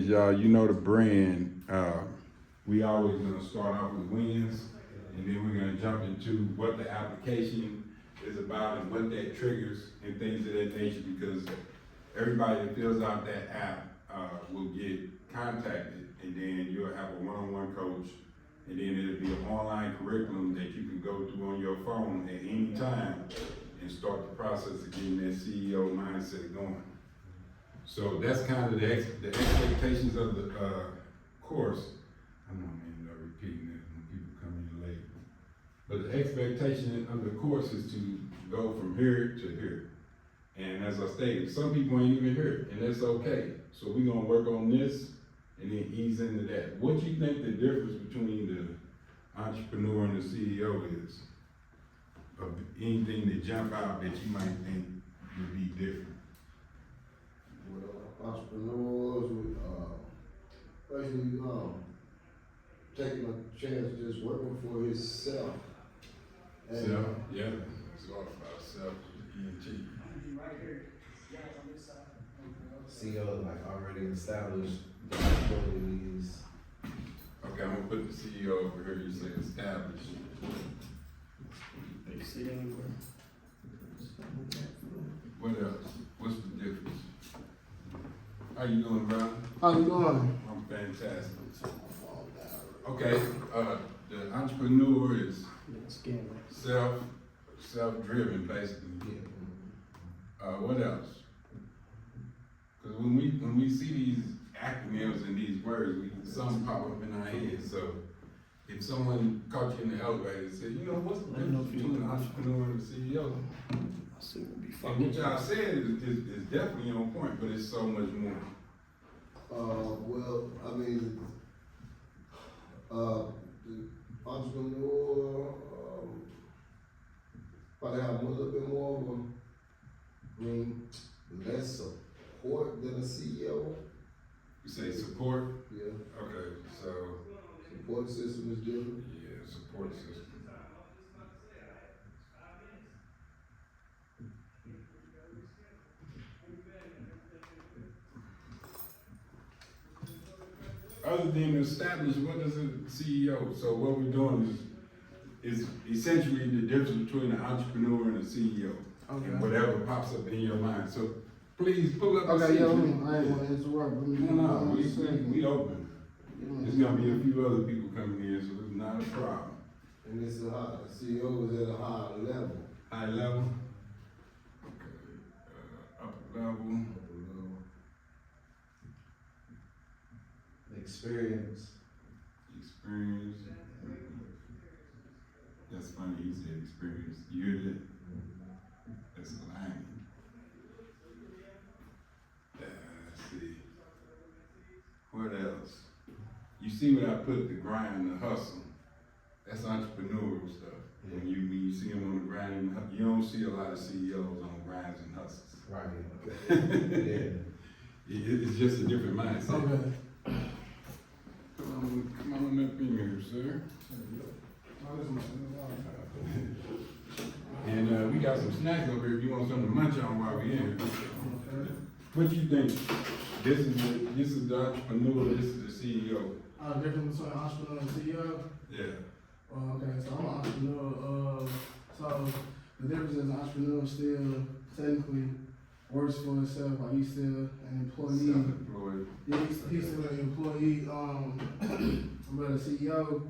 Y'all, you know the brand. We always gonna start off with wins, and then we're gonna jump into what the application is about and what that triggers and things of that nature. Because everybody that fills out that app will get contacted, and then you'll have a one-on-one coach, and then it'll be an online curriculum that you can go through on your phone at any time and start the process of getting that CEO mindset going. So that's kind of the expectations of the course. I don't mean repeating it when people come in late. But the expectation of the course is to go from here to here. And as I stated, some people ain't even here, and that's okay. So we're gonna work on this and then ease into that. What do you think the difference between the entrepreneur and the CEO is? Of anything that jump out that you might think would be different? Well, entrepreneurs would, basically, taking a chance just working for himself. Self, yeah, it's all about self, ENT. CEO like already established the capabilities. Okay, I'm gonna put the CEO over here, you say established. They see it anywhere. What else? What's the difference? How you doing, bro? How you doing? I'm fantastic. Okay, the entrepreneur is self-driven, basically. What else? Because when we see these acronyms and these words, some pop up in our heads. So if someone caught you in the elevator and said, you know, what's the difference between an entrepreneur and a CEO? And what y'all said is definitely on point, but it's so much more. Well, I mean, the entrepreneur, probably have a little bit more of less support than a CEO. You say support? Yeah, Okay, so, support system is different. yeah, support system. Other than establish, what is a CEO? So what we're doing is essentially the difference between an entrepreneur and a CEO. Okay. And whatever pops up in your mind. So please pull up the Okay, yeah, I CEO. ain't wanna interrupt. No, we open. There's gonna be a few other people coming in, so it's not a problem. And this is CEO is at a higher level. High level. Okay, upper level. Experience. Experience. That's funny, he said experience. You hear that? That's lying. Let's see. What else? You see what I put, the grind, the hustle. That's entrepreneurial stuff. Yeah. When you see them on the grind, and you don't see a lot of CEOs on grinds and hustles. Right. Yeah. It's just a different mindset. Okay. Come on up in here, sir. And we got some snacks over here if you want something to munch on while we're in here. What you think? This is the entrepreneur, this is the CEO. Difference between entrepreneur and CEO? Yeah. Okay, so I'm an entrepreneur. So the difference is an entrepreneur still technically works for himself, like he's still an employee. Self-employed. Yeah, he's still an employee. But a CEO,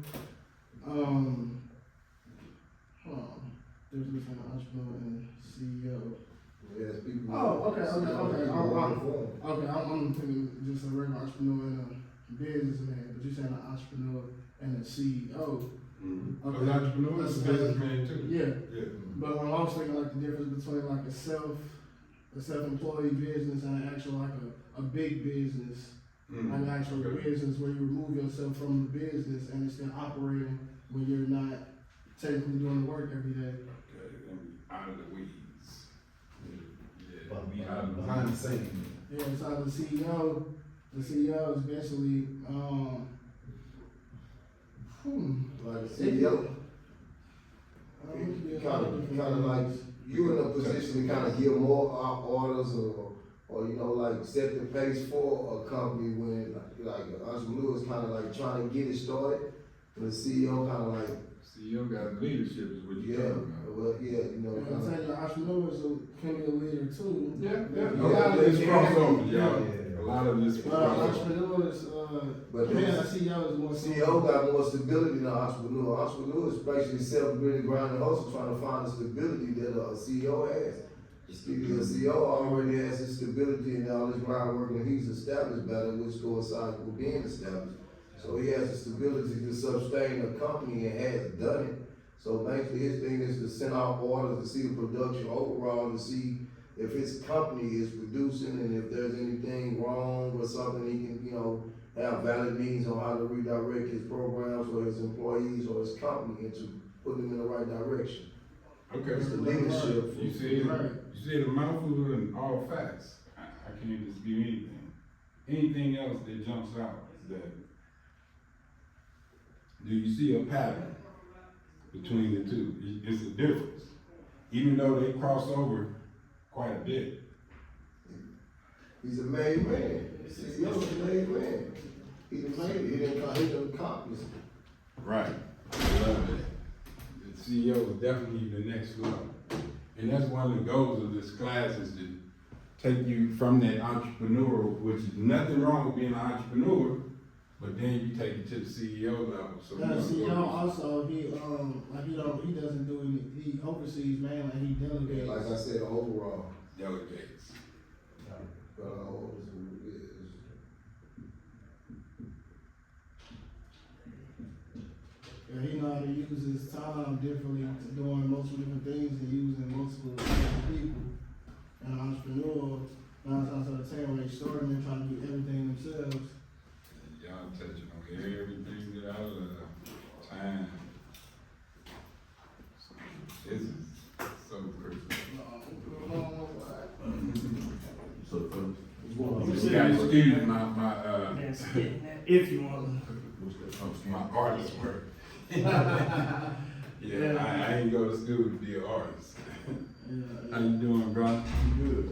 difference between an entrepreneur and CEO. Yes, people. Oh, okay. I'm thinking just a regular entrepreneur and a businessman, but you're saying an entrepreneur and a CEO. Mm-hmm. Okay. An entrepreneur is a businessman too. Yeah. Yeah. But when I was thinking like the difference between like a self-employed business and an actual like a big business, Mm-hmm. like an actual business where you remove yourself from the business and it's still operating when you're not technically doing the work every day. Okay, let me out of the weeds. Yeah, But we out of the behind the weeds. scene. Yeah, so the CEO is basically Like a CEO, kind of like you in a position to kind of give more orders or or, you know, like set the pace for a company when, like an entrepreneur is kinda like trying to get it started, and the CEO kinda like, CEO got leadership is what you're yeah, talking about. well, yeah, you know, I'm kinda. telling you, entrepreneurs can be a leader too. Yeah, A yeah, lot of it's it- crossover, yeah. y'all. A lot of this is But crossover. entrepreneurs, But man, then- CEO is more. CEO got more stability than an entrepreneur. Entrepreneur is basically self-driven, grind and hustle, trying to find the stability that a CEO has. The CEO already has his stability and all his groundwork, and he's established better, which coincides with being established. So he has the stability to sustain a company and has done it. So basically his thing is to send out orders to see the production overall, to see if his company is producing and if there's anything wrong or something, he can, you know, have valid means on how to redirect his programs or his employees or his company into putting them in the right direction. Okay. It's the leadership. You said, Right. you said a mouthful and all facts. I can't dispute anything. Anything else that jumps out that, do you see a pattern between the two? It's a difference. Even though they cross over quite a bit. He's a made man. CEO is a made man. He done made it. He done accomplished it. Right. I love it. The CEO is definitely the next level. And that's one of the goals of this class is to take you from that entrepreneur, which is nothing wrong with being an entrepreneur, but then you take it to the CEO level. So The CEO also, he doesn't do any, he oversees, man, like he delegates. Like I said, overall, delegates. Yeah, he know how to use his time differently, doing multiple different things and using multiple different people. And an entrepreneur, 9 times out of 10, when they starting, they're trying to do everything themselves. Y'all touching on everything that I love. Time. This is so critical. You gotta excuse my, If you want my artist work. Yeah, I ain't go to school to be an artist. to. How you doing, bro? Good.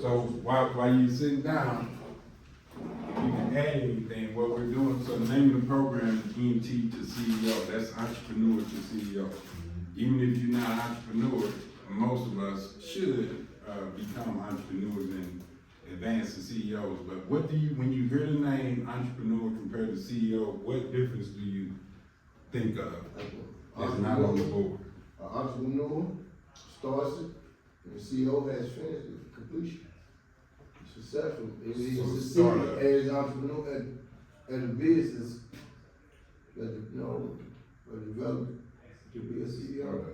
So while you sitting down, if you can add anything, what we're doing, so the name of the program is ENT to CEO, that's entrepreneur to CEO. Even if you're not an entrepreneur, most of us should become entrepreneurs and advance to CEOs. But what do you, when you hear the name entrepreneur compared to CEO, what difference do you think of that's not on the board? An entrepreneur starts it, and the CEO has finished it, completion. Successful. He's So succeeded startup. as an entrepreneur at a business that, you know, developed to be a CEO.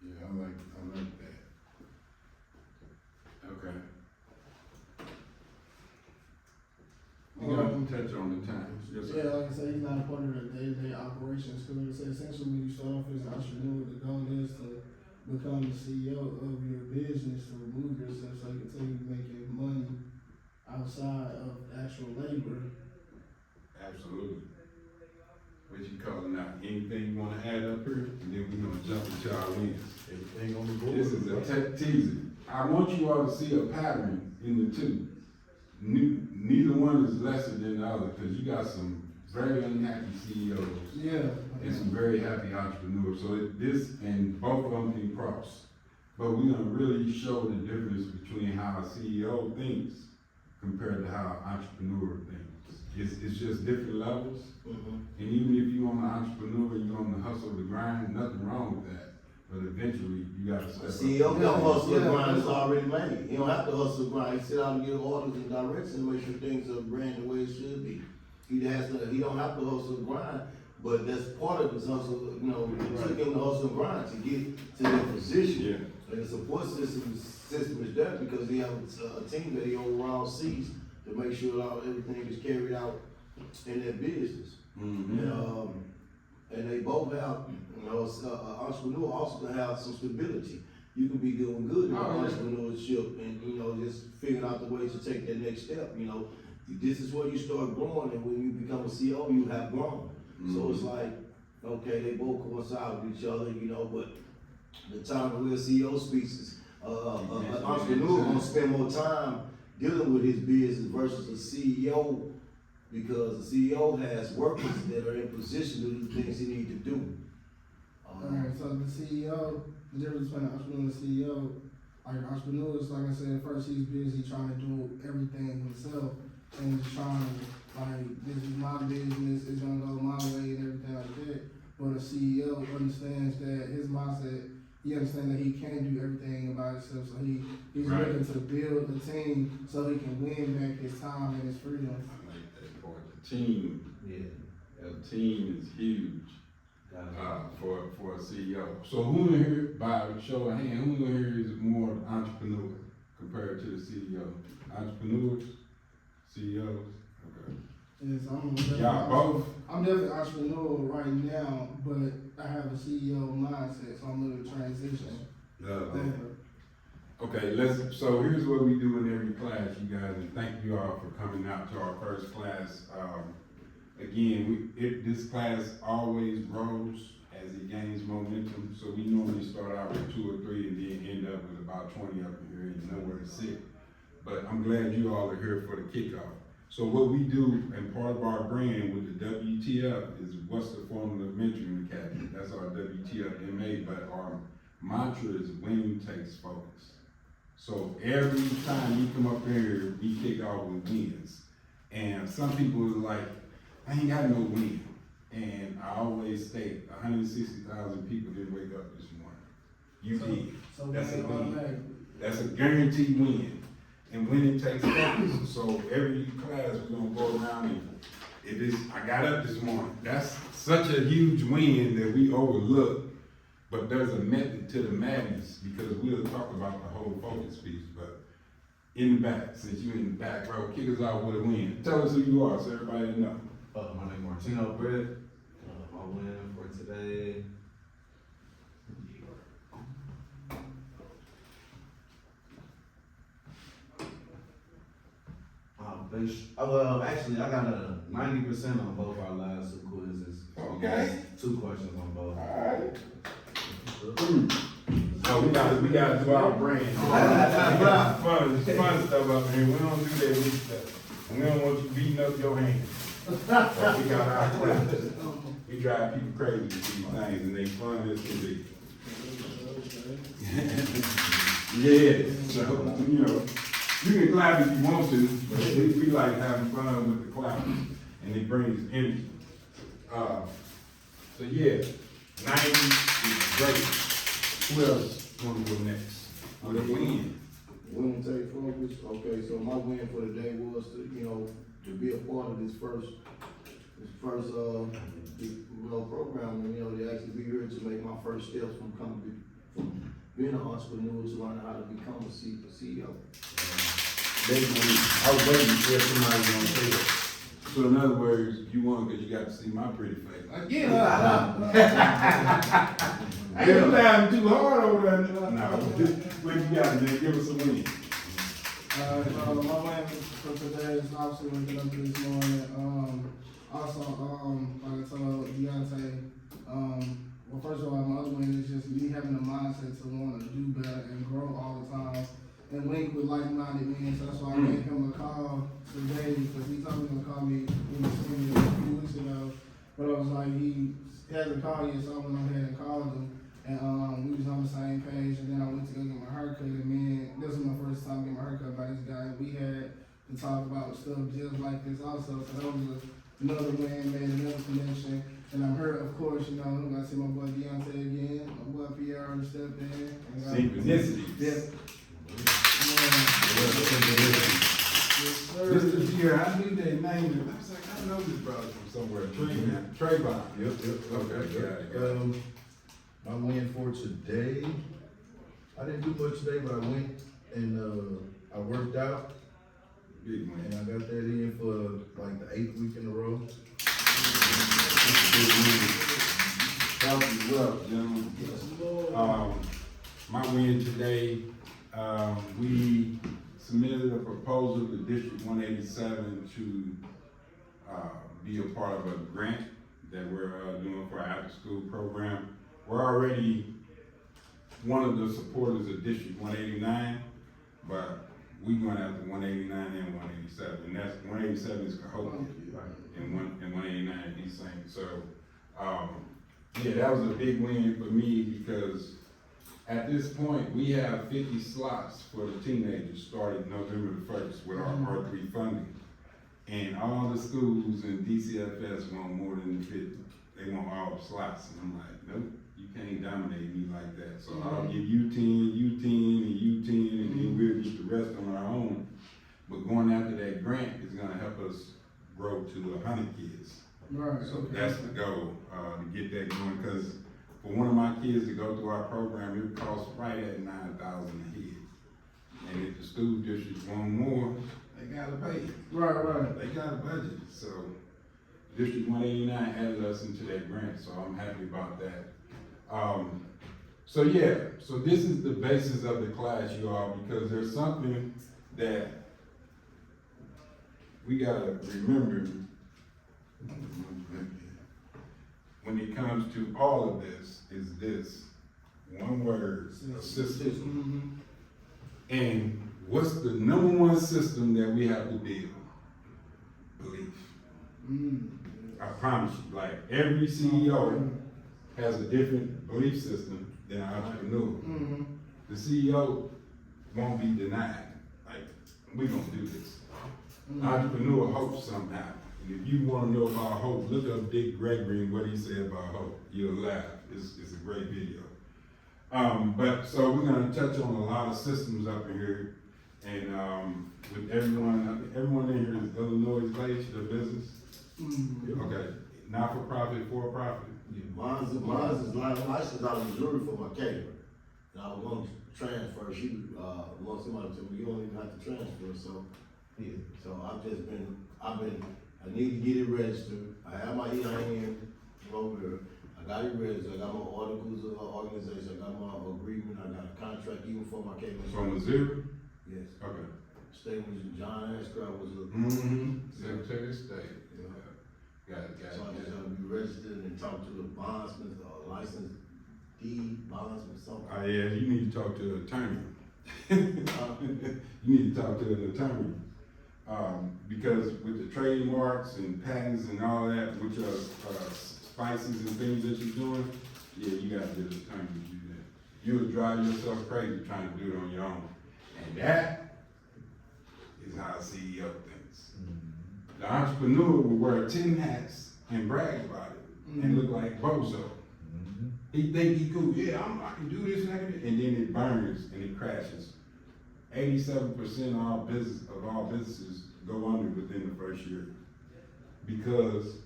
Yeah, I like that. Okay. You gotta touch on the times. Yes, sir. Yeah, like I said, he's not a part of the day-to-day operations, because like I said, essentially when you start off as an entrepreneur, the goal is to become the CEO of your business, to remove yourself so you can continue making money outside of actual labor. Absolutely. What you calling out? Anything you wanna add up here? And then we gonna jump into our wins. Everything on the board. This is a teaser. I want you all to see a pattern in the two. Neither one is lesser than the other, because you got some very unhappy CEOs Yeah. and some very happy entrepreneurs. So this and both of them can cross. But we're gonna really show the difference between how a CEO thinks compared to how an entrepreneur thinks. It's just different levels. And even if you're an entrepreneur, you're on the hustle, the grind, nothing wrong with that. But eventually, you gotta step up. CEO don't hustle and grind, it's already made. You don't have to hustle and grind, he sit down and get orders and directions and make sure things are ran the way it should be. He don't have to hustle and grind, but that's part of his hustle, you know, it took him to hustle and grind to get to that position. Yeah. And the support system is there because he has a team that he overall sees to make sure everything is carried out in their business. Mm-hmm. And they both have, you know, entrepreneur also can have some stability. You can be doing good in entrepreneurship and, you know, just figuring out the ways to take that next step, you know. This is where you start growing, and when you become a CEO, you have grown. So it's like, okay, they both coincide with each other, you know, but the time the real CEO speaks is, an entrepreneur gonna spend more time dealing with his business versus a CEO, because the CEO has workers that are in position to do things he need to do. Alright, so the CEO, the difference between an entrepreneur and a CEO, like entrepreneurs, like I said, first he's busy trying to do everything himself and just trying to, like, this is my business, it's gonna go my way and everything like that. But a CEO understands that his mindset, he understands that he can't do everything by himself, so he's Right. looking to build a team so he can win back his time and his freedom. I like that part. The team, Yeah. a team is huge. Gotta For a CEO. So who in here, by show of hand, who in here is more entrepreneur compared to the CEO? Entrepreneurs, CEOs? Okay. Yes, I'm definitely, Y'all both? I'm definitely entrepreneurial right now, but I have a CEO mindset, so I'm looking to transition Love that. over. Okay, so here's what we do in every class, you guys, and thank you all for coming out to our first class. Again, this class always grows as it gains momentum, so we normally start out with 2 or 3 and then end up with about 20 up in here and nowhere to sit. But I'm glad you all are here for the kickoff. So what we do, and part of our brand with the WTF is what's the formula of mentoring academy. That's our WTF MA, but our mantra is winning takes focus. So every time you come up here, we kick off with wins. And some people are like, I ain't got no win. And I always state 160,000 people didn't wake up this morning. You did. So That's a winning win. automatically. That's a guaranteed win. And winning takes focus. So every class we're gonna go around and if it's, I got up this morning. That's such a huge win that we overlook. But there's a method to the madness because we'll talk about the whole focus piece. But in the back, since you're in the back row, kick us out with a win. Tell us who you are so everybody know. My name is Martino Britt. My win for today. Well, actually, I got a 90% on both our last 2 quizzes. Okay. 2 questions on both. Alright. Oh, we gotta do our brand. Fun stuff up here. We don't do that weak stuff. We don't want you beating up your hands. So we got our classes. We drive people crazy with these things and they fun as can be. Yeah, so, you know, you can clap if you want to, but we like having fun with the clapping and it brings energy. So yeah, 90 is great. Who else wanna go next? With a win. Winning take focus. Okay, so my win for the day was to be a part of this first program, and to actually be here to make my first steps from being an entrepreneur to learning how to become a CEO. I was waiting to hear somebody gonna say it. So in other words, you won because you got to see my pretty face. Again, I ain't laughing too hard over there. No, what you got, man? Give us a win. so my win for today is obviously waking up this morning. Also, like I told Deontay, well, first of all, my other win is just me having the mindset to want to do better and grow all the time and link with like-minded men. So that's why I gave him a call today because he told me he was gonna call me when he seen me a few weeks ago. But I was like, he hasn't called yet, so I went ahead and called him. And we was on the same page, and then I went to go get my haircut, and man, this was my first time getting my haircut by this guy. We had to talk about stuff just like this also, so that was another win, man, another connection. And I'm hurt, of course, I got to see my boy Deontay again, my boy Pierre on the step in. Synchronicity. Yeah. Yes, sir. Mr. Pierre, I knew they named him. I was like, I know this brother from somewhere. Trayvon. Yep. Okay, got it. My win for today, I didn't do much today, but I went and I worked out Big and win. I got that in for like the 8th week in a row. Help you up, gentlemen. My win today, we submitted a proposal to District 187 to be a part of a grant that we're doing for our after-school program. We're already one of the supporters of District 189, but we going after 189 and 187, and that's, 187 is Cahokia, and 189 East St. So, yeah, that was a big win for me because at this point, we have 50 slots for the teenagers starting November the 1st with our R3 funding. And all the schools in DCFS want more than 50. They want all the slots. And I'm like, nope, you can't dominate me like that. So I'll give you 10, you 10, and you 10, and then we'll get the rest on our own. But going after that grant is gonna help us grow to 100 kids. Right. So that's the goal, to get that going, because for one of my kids to go through our program, it costs right at 9,000 a head. And if the school districts want more, they gotta pay. Right. They got a budget, so District 189 added us into that grant, so I'm happy about that. So yeah, so this is the basis of the class, you all, because there's something that we gotta remember when it comes to all of this, is this one word, a system. And what's the number one system that we have to build? Belief. I promise you, like every CEO has a different belief system than an entrepreneur. The CEO won't be denied, like, we gonna do this. Entrepreneur hopes somehow. And if you wanna know about hope, look up Dick Gregory and what he said about hope. You'll laugh, it's a great video. But so we're gonna touch on a lot of systems up in here. And, with everyone in here is Illinois based, their business? Okay, not for profit, for profit? Mine's is licensed out of Missouri for my caterer. And I was gonna transfer, she, want somebody to tell me, you don't even have to transfer, so, yeah. So I need to get it registered. I have my EIN over here. I got it registered, I got my articles of organization, I got my agreement, I got a contract even for my catering. From Missouri? Yes. Okay. State was John Ashcraft was a. Secretary of State. Yeah. Got it. So I just gotta be registered and talk to the bondsman, licensed deed bondsman, something. Oh yeah, you need to talk to an attorney. You need to talk to an attorney. Because with the trademarks and patents and all that, which are spices and things that you're doing, yeah, you gotta get an attorney to do that. You would drive yourself crazy trying to do it on your own. And that is how a CEO thinks. The entrepreneur will wear 10 hats and brag about it and look like Bozo. He think he cool, yeah, I can do this and I can do it. And then it burns and it crashes. 87% of all businesses go under within the first year. Because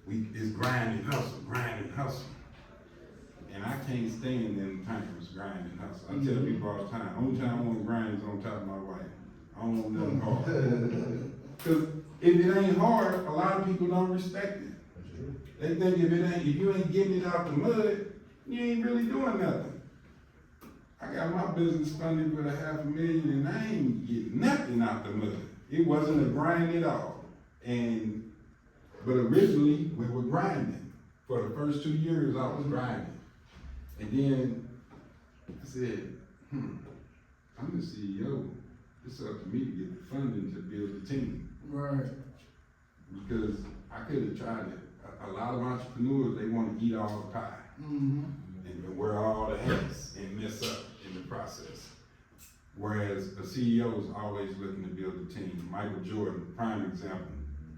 it's grind and hustle. And I can't stand them times, grind and hustle. I tell people all the time, only time I want to grind is on top of my wife. I don't want nothing hard. Cause if it ain't hard, a lot of people don't respect it. They think if you ain't getting it out the mud, you ain't really doing nothing. I got my business funded with $500,000 and I ain't getting nothing out the mud. It wasn't a grind at all. But originally we were grinding. For the first 2 years I was grinding. And then I said, I'm the CEO. It's up to me to get the funding to build the team. Right. Because I could have tried it. A lot of entrepreneurs, they want to eat all the pie. And wear all the hats and mess up in the process. Whereas a CEO is always looking to build a team. Michael Jordan, prime example.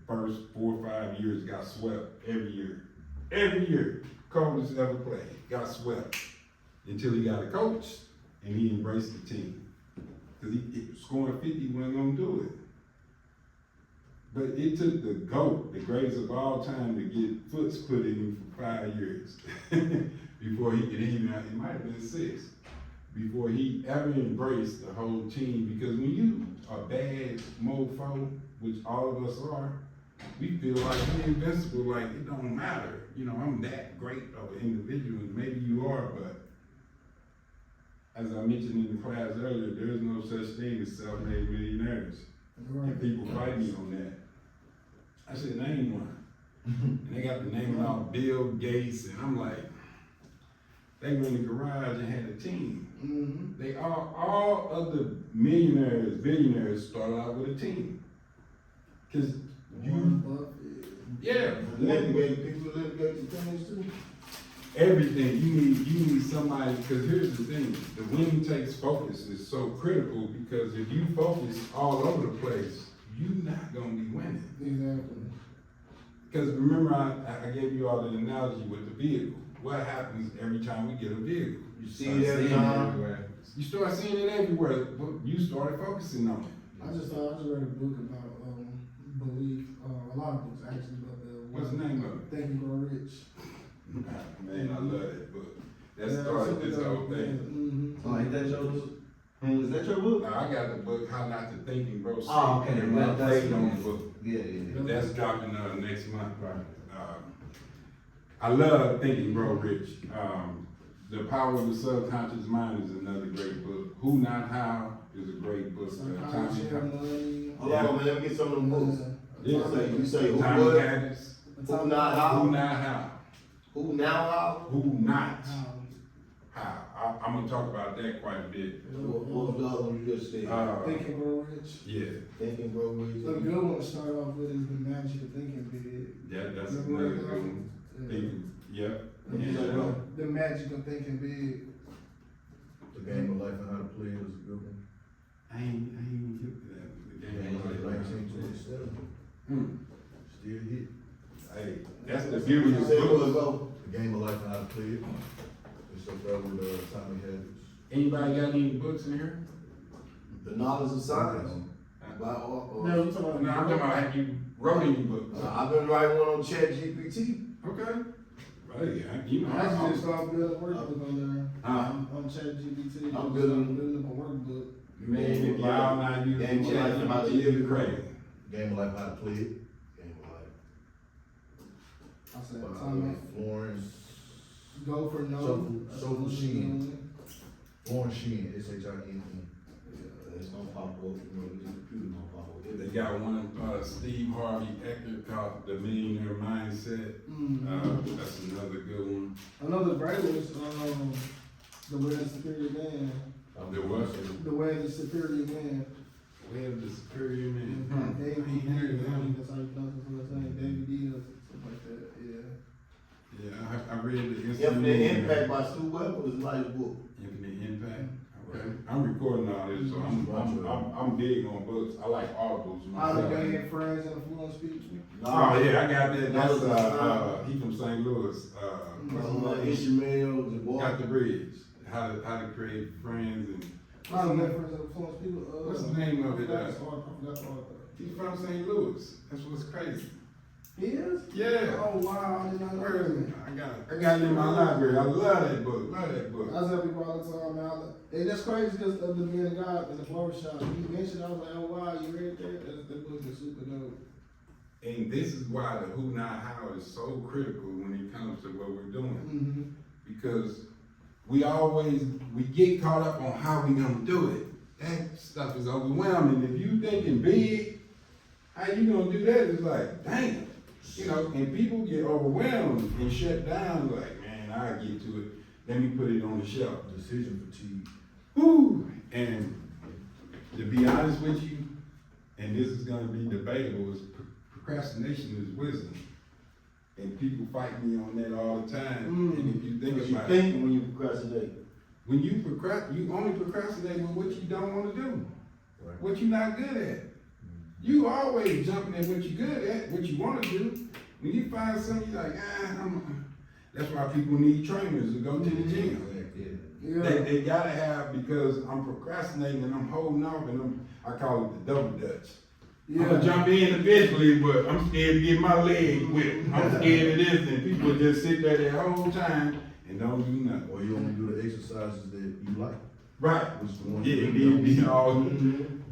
First 4 or 5 years got swept every year. Every year. Coldest ever played. Got swept. Until he got a coach and he embraced the team. Because he scoring 50 wasn't going to do it. But it took the GOAT, the greatest of all time, to get foots put in him for 5 years. Before he could even, it might have been 6. Before he ever embraced the whole team. Because when you are bad mofo, which all of us are, we feel like we're invincible, like it don't matter. You know, I'm that great of an individual, and maybe you are, but as I mentioned in the class earlier, there is no such thing as self-made millionaires. And people fight me on that. I said, name one. And they got the name of all Bill Gates, and I'm like, they were in the garage and had a team. Mm-hmm. They all of the millionaires, billionaires started out with a team. Cause Warren you, Buffett. yeah, Litigate, people litigate the things too. everything, you need somebody, cause here's the thing, the winning takes focus is so critical, because if you focus all over the place, you're not gonna be winning. Exactly. Cause remember, I gave you all the analogy with the vehicle. What happens every time we get a vehicle? You see Start it every seeing it time. everywhere. You start seeing it everywhere, but you started focusing on it. I just read a book about belief, a lot of books actually, but What's the name of it? Think and Grow Rich. Man, I love that book. That Yeah, started super this dope, whole thing. Mhm. Oh, ain't that your book? Is that your book? Now, I got the book, How Not to Think and Grow Sick. Oh, okay. And I That's played on the book. Yeah, yeah. But that's dropping next month. I love Think and Grow Rich. The Power of the Subconscious Mind is another great book. Who Not How is a great book. Psychology of money. Hold on, man, let me get some of them books. Yeah. You say who Atomic what? Habits. Who not how? Who Not How. Who now how? Who Not How? How. I'm gonna talk about that quite a bit. What was the other one you just said? Think and Grow Rich. Yeah, Think and Grow Rich. A good one to start off with is The Magic of Thinking Big. that's Remember another that? good one. Thinking, yep. Yeah. And, The Magic of Thinking Big. The Game of Life and How to Play It was a good one. I ain't even hip to that. The game Game of of life. 1927, Hmm. still hit. Hey, that's the beauty You of said what books. go? The Game of Life and How to Play It. It's up there with Atomic Habits. Anybody got any books in here? The Knowledge of Science. By No, you talking No, about I'm talking about, have you wrote any books? I've been writing one on ChatGPT. Okay. Hey, you know, I actually just started building a workbook on there. Uh-huh. On ChatGPT. I'm building- building up a workbook. Man, if y'all not using Game of Life and How to ChatGPT, Live it's It. crazy. Game of Life and How to Play It. I said, By Tommy, Florence. go for no. Soulful Sheen. Florence Sheen, S-H-I-N-E. It's gonna pop up, you know, the computer gonna pop up. They got one, Steve Harvey Eckert called The Millionaire Mindset. Mm. That's another good one. Another great one is The Way of the Superior Man. The what? The Way of the Superior Man. Way of the Superior Man. David I ain't heard of him. That's how you pronounce his name. David Diaz, something like that. Yeah. Yeah, I read the Infinite Impact by Stu Weber is a nice book. Infinite Impact. Okay. I'm recording all this, so I'm big on books. I like audibles How to myself. Gain Friends and Influence People. Oh yeah, I got that. That's Knowledge he from St. Louis. What's his name? Ishmael, the boy. Got the bridge. How to create friends and How to Gain Friends and Influence People. what's the name of it? I forgot the author. He's from St. Louis. That's what's crazy. He is? Yeah. Oh wow, I did not know Where is it? that. I got it in my library. I love that book. Love that book. I tell people all the time, man. And that's crazy because of the man of God in the flower shop. He mentioned, I was like, oh wow, you read that? That book is super dope. And this is why the who not how is so critical when it comes to what we're doing. Mm-hmm. Because we get caught up on how we gonna do it. That stuff is overwhelming. If you thinking big, how you gonna do that? It's like, damn. You know, and people get overwhelmed and shut down like, man, I'll get to it. Let me put it on the shelf. Decision fatigue. Woo! And to be honest with you, and this is gonna be debatable, is procrastination is wisdom. And people fight me on that all the time. And if you think What you about it, thinking when you procrastinate? when you only procrastinate with what you don't wanna do, Right. what you're not good at. You always jumping at what you're good at, what you wanna do. When you find something, you're like, that's why people need trainers to go to the gym. Yeah. They gotta have, because I'm procrastinating and I'm holding off and I call it the double dutch. I'm gonna jump in eventually, but I'm scared to get my leg whipped. I'm scared of this, and people just sit there the whole time and don't do nothing. Or you only do the exercises that you like. Right. Which is the one Yeah, you it be all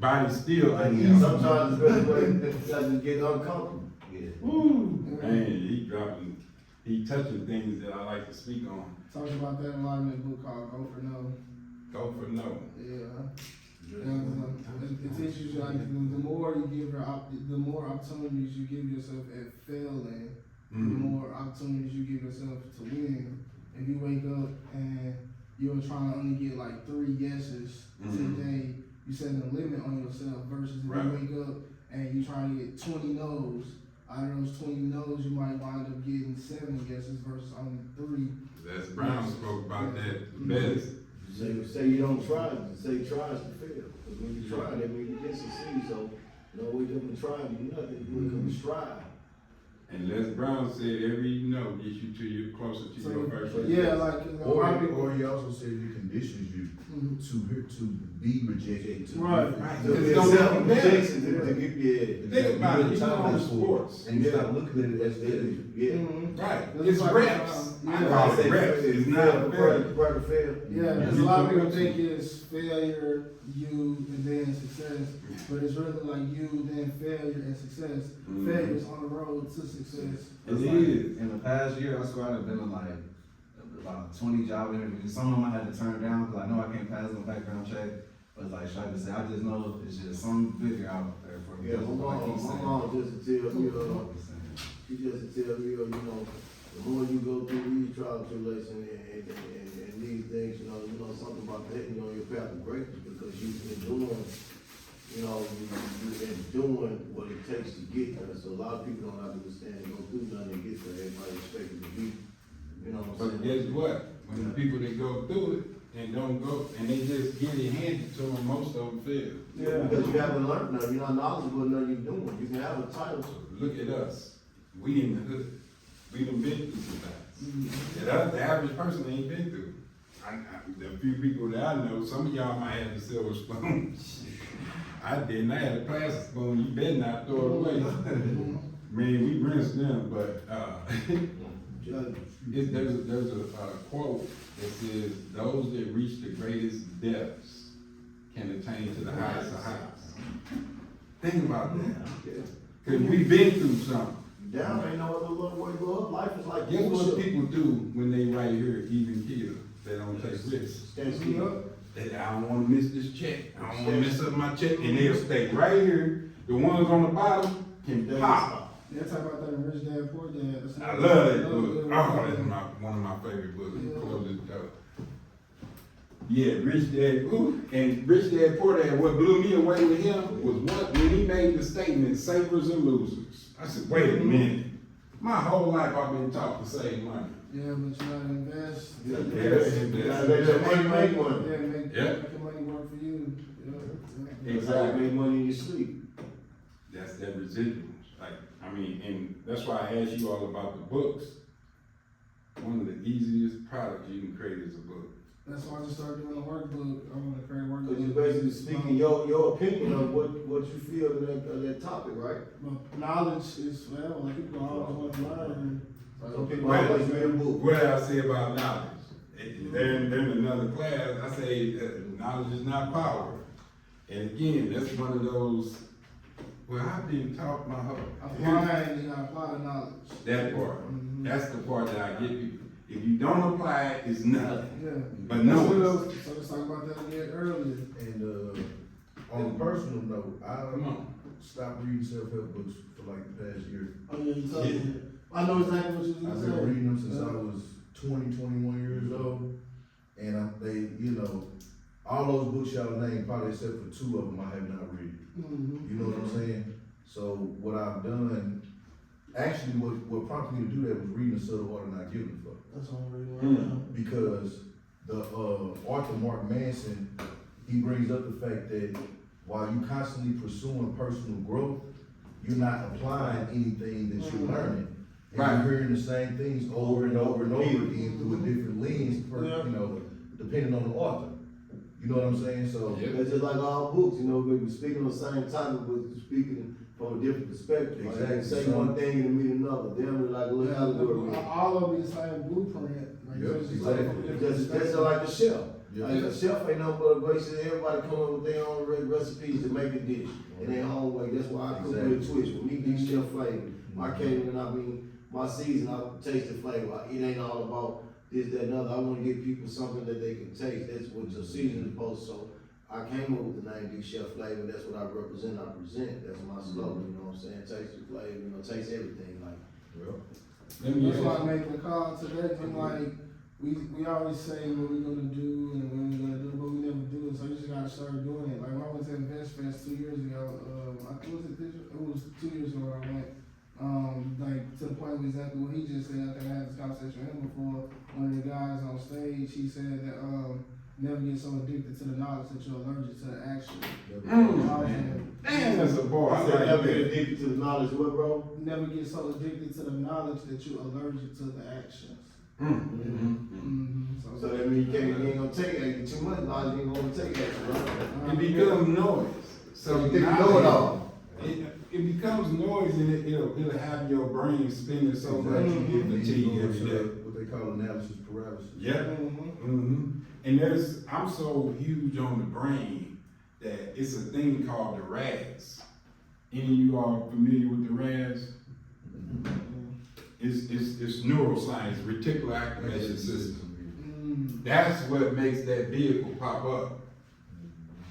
body still. Sometimes the best way is to get uncomfortable. Yeah. Woo! Man, he touching things that I like to speak on. Talks about that a lot in the book called Go for No. Go for no. Yeah. It teaches you like the more you give the more opportunities you give yourself at failing, the more opportunities you give yourself to win. If you wake up and you were trying to only get like 3 yeses today, you setting a limit on yourself versus if Right. you wake up and you trying to get 20 no's. Out of those 20 no's, you might wind up getting 7 yeses versus only 3. Les Brown spoke about that the best. Say you don't try, say try is to fail. Because when you try, that means you can succeed. So, wake up and try and do nothing. You wake up and strive. And Les Brown said every no gets you to your closer to your first. Yeah, like, Or he also said it conditions you to be rejected. To Right. Right. So It's it's gonna self be better. rejection to get Think about it, you know, on sports. And you stop looking at it as failure. Yeah. Right, That's it's like, reps. I yeah. call it reps, it's not fair. Private fail. Yeah, because a lot of people think it's failure, you, and then success, but it's really like you, then failure, and success. Failure is on the road to success. It's It like, is. in the past year, I swear I've been in like about 20 job interviews. Some of them I had to turn down because I know I can't pass no background check. But it's like Shaka said, I just know it's just some figure out there for me. Yeah, That's my what I keep mom saying. just to tell me, Keep saying. she just to tell me, the more you go through these trials, tribulations, and these things, something about hitting you on your path of greatness because you've been doing, you've been doing what it takes to get there. So a lot of people don't understand, go through nothing and get there. Everybody expects it to be, what But I'm saying? guess what? When the people that go through it and don't go, and they just get it handed to them, most of them fail. Because you haven't learned nothing, you're not knowledgeable in nothing you're doing. You can have a title. Look at us, we in the hood, we done been through some things. The average person ain't been through. The few people that I know, some of y'all might have the silver spoon. I didn't, I had a plastic spoon, you better not throw it away. Man, we rinsed them, but, there's a quote that says, those that reach the greatest depths can attain to the highest of heights. Think about that, cause we've been through something. Down ain't no other little way to go up. Life is like Guess what bullshit. people do when they right here even kill? They don't take risks. Stand still. They, I don't wanna miss this check, I don't wanna mess up my check, and they'll stay right here. The ones on the bottom can pop. They talk about that in Rich Dad Poor Dad. That's I love that book. good. Oh, that's one of my favorite books. Close this door. Yeah, Rich Dad, and Rich Dad Poor Dad, what blew me away with him was when he made the statement, savers and losers. I said, wait a minute. My whole life I've been taught to save money. Yeah, but you gotta invest. Yeah, You gotta let your money make money. Yeah, make Yeah. your money work for you. Yeah. That's how you make money in your sleep. That's that residuals. Like, I mean, and that's why I asked you all about the books. One of the easiest products you can create is a book. That's why I just started doing a workbook. I want to create a workbook. Because you're basically speaking your opinion of what you feel of that topic, right? But knowledge is forever. Like people always want to learn. Some people always read a book. What did I say about knowledge? They're in another class, I say knowledge is not power. And again, that's one of those, well, I've been taught my whole. Applying, you gotta apply the knowledge. That part, Mhm. that's the part that I get people. If you don't apply it, it's nothing. Yeah. But no, So let's talk about that again earlier. And on a personal note, come I on. stopped reading self-help books for like the past year. Oh yeah, you told me. I know exactly what you was I've gonna been say. reading them since I was 20, 21 years old. And all those books y'all named, probably except for 2 of them I have not read. Mhm. You know what I'm saying? So what I've done, actually what prompted me to do that was reading The Subtle Art of Not Giving a Fuck. That's what I'm reading right now. Because the author Mark Manson, he brings up the fact that while you constantly pursuing personal growth, you're not applying anything that you're learning. And Right. you're hearing the same things over and over and over again through a different lens, depending on the author. You know what I'm saying? So Yeah. It's just like all books, we're speaking on the same topic, but speaking from a different perspective. Like, Exactly. say one thing and mean another. Damn, like a little allegory. All of it is the same blueprint. Like, Yep, just exactly. from a different Just perspective. like the chef. Yeah. Like a chef ain't nothing but basically everybody come up with their own recipes to make a dish in their own way. That's why I cook with a twist. With me, these chef flavor. My catering, my season, I taste the flavor. It ain't all about this, that, and other. I wanna give people something that they can taste. That's what your season is supposed to. So I came up with the name D Chef Flavor. That's what I represent. I present. That's my slogan. You know what I'm saying? Taste the flavor. Taste everything. Like Let me That's ask why I make the call today. I'm like, we always say what we're gonna do and when we're gonna do it, but we never do it, so you just gotta start doing it. Like when I went to Invest Fest 2 years ago, it was 2 years ago I went, like to the point of exactly what he just said. I think I had this conversation with him before. One of the guys on stage, he said that, never get so addicted to the knowledge that you're allergic to the action. Damn, that's a boy. I I said, like never get that. addicted to the knowledge, what, bro? Never get so addicted to the knowledge that you're allergic to the actions. So that means you ain't gonna take action, too much knowledge, you ain't gonna take action, right? It becomes noise. So You think you now know it all. It becoms noise and it'll have your brain spinning so much you get fatigued every day. What they call analysis paralysis. Yeah. And I'm so huge on the brain that it's a thing called the RAS. Any of you are familiar with the RAS? It's neuroscience, reticular activation system. That's what makes that vehicle pop up.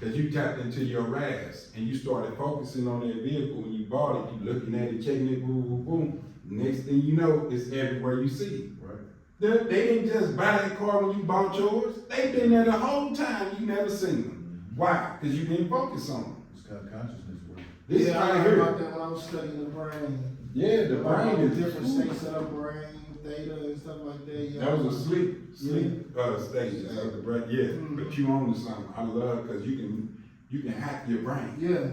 Cause you tapped into your RAS and you started focusing on that vehicle when you bought it, you looking at it, checking it, boom, boom, boom. Next thing you know, it's everywhere you see. Right. They didn't just buy that car when you bought yours. They've been there the whole time, you never seen them. Why? Cause you didn't focus on them. It's got consciousness work. This Yeah, I right heard about here. that when I was studying the brain. Yeah, the About brain the is different states of the brain, theta and stuff like that. Yeah. That was a sleep stages of the brain. Yeah, but you own something. I love because you can hack your brain. Yeah.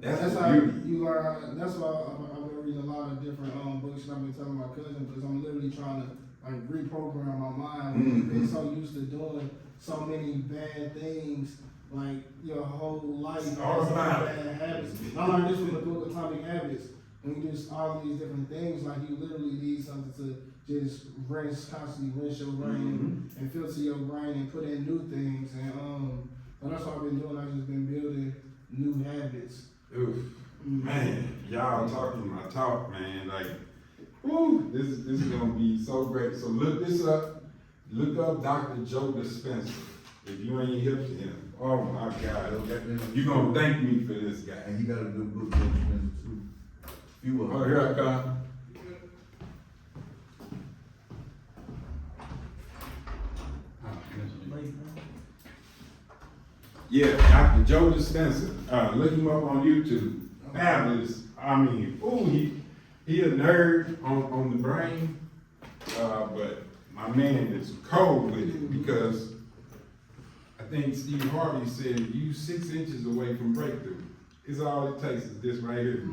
That's the how beauty. you learn. That's why I've been reading a lot of different books, and I've been telling my cousin because I'm literally trying to like reprogram my mind. We've been so used to doing so many bad things, like your whole life. It's all about it. Bad habits. I learned this from the book Atomic Habits. When you do all these different things, like you literally need something to just constantly rinse your brain and filter your brain and put in new things. And but that's what I've been doing. I've just been building new habits. Oof. Man, y'all talking my talk, man. Like, whoo, this is gonna be so great. So look this up. Look up Dr. Joe Dispenza. If you ain't hip to him, oh my God, you gonna thank me for this guy. And he got a good book, Joe Dispenza, too. Few of them. Oh, here I come. Yeah, Dr. Joe Dispenza. Look him up on YouTube. Fabulous. I mean, ooh, he a nerd on the brain, but my man is cold with it because I think Steve Harvey said you 6 inches away from breakthrough. It's all it takes is this right here.